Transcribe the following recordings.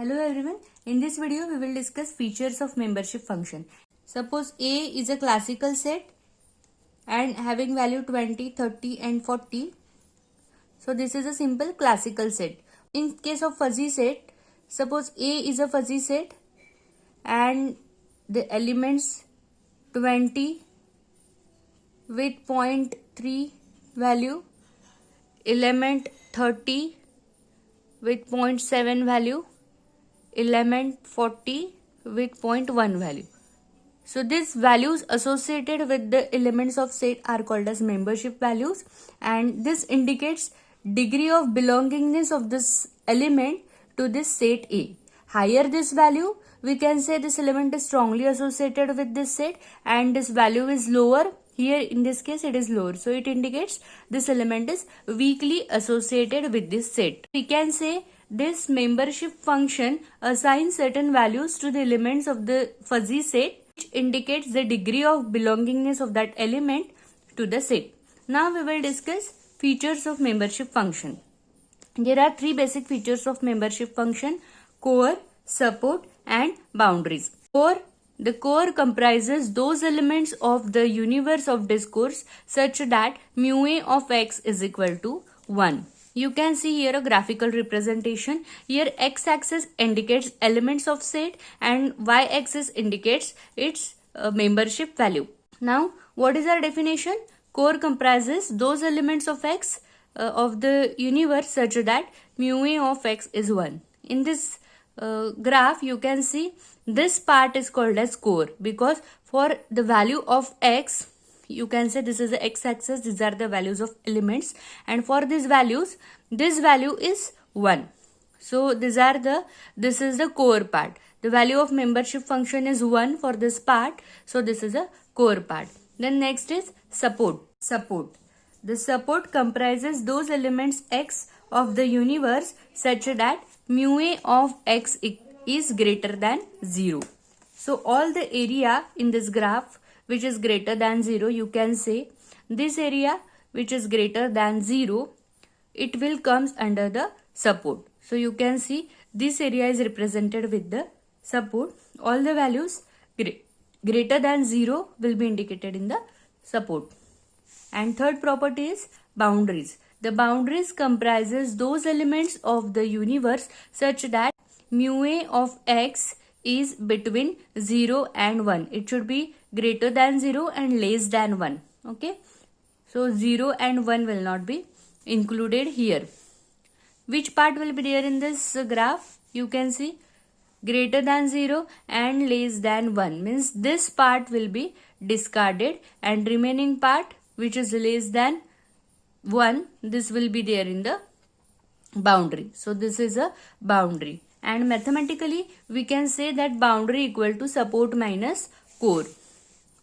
Hello everyone, in this video we will discuss features of membership function. Suppose A is a classical set and having value 20, 30 and 40. So this is a simple classical set. In case of fuzzy set, suppose A is a fuzzy set and the elements 20 with 0.3 value, element 30 with 0.7 value, element 40 with 0.1 value. So these values associated with the elements of set are called as membership values, and this indicates degree of belongingness of this element to this set A. Higher this value, we can say this element is strongly associated with this set, and this value is lower. Here in this case it is lower, so it indicates this element is weakly associated with this set. We can say this membership function assigns certain values to the elements of the fuzzy set, which indicates the degree of belongingness of that element to the set. Now we will discuss features of membership function. There are three basic features of membership function: core, support and boundaries. The core comprises those elements of the universe of discourse such that mu a of x is equal to 1. You can see here a graphical representation. Here x-axis indicates elements of set and y-axis indicates its membership value. Now what is our definition? Core comprises those elements of x of the universe such that mu a of x is 1. In this graph you can see this part is called as core, because for the value of x, you can say this is the x-axis, these are the values of elements, and for these values this value is 1. So this is the core part. The value of membership function is 1 for this part, so this is a core part. Then next is support. The support comprises those elements x of the universe such that mu a of x is greater than 0. So all the area in this graph which is greater than 0, you can say this area which is greater than 0, it will comes under the support. So you can see this area is represented with the support. All the values greater than 0 will be indicated in the support. And third property is boundaries. The boundaries comprises those elements of the universe such that mu a of x is between 0 and 1. It should be greater than 0 and less than 1. Okay. So 0 and 1 will not be included here. Which part will be there in this graph? You can see greater than 0 and less than 1 means this part will be discarded, and remaining part which is less than 1, this will be there in the boundary. So this is a boundary, and mathematically we can say that boundary equal to support minus core.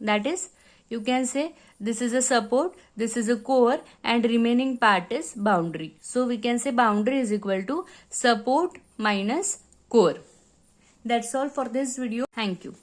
That is, you can say this is a support, this is a core, and remaining part is boundary. So we can say boundary is equal to support minus core. That's all for this video. Thank you.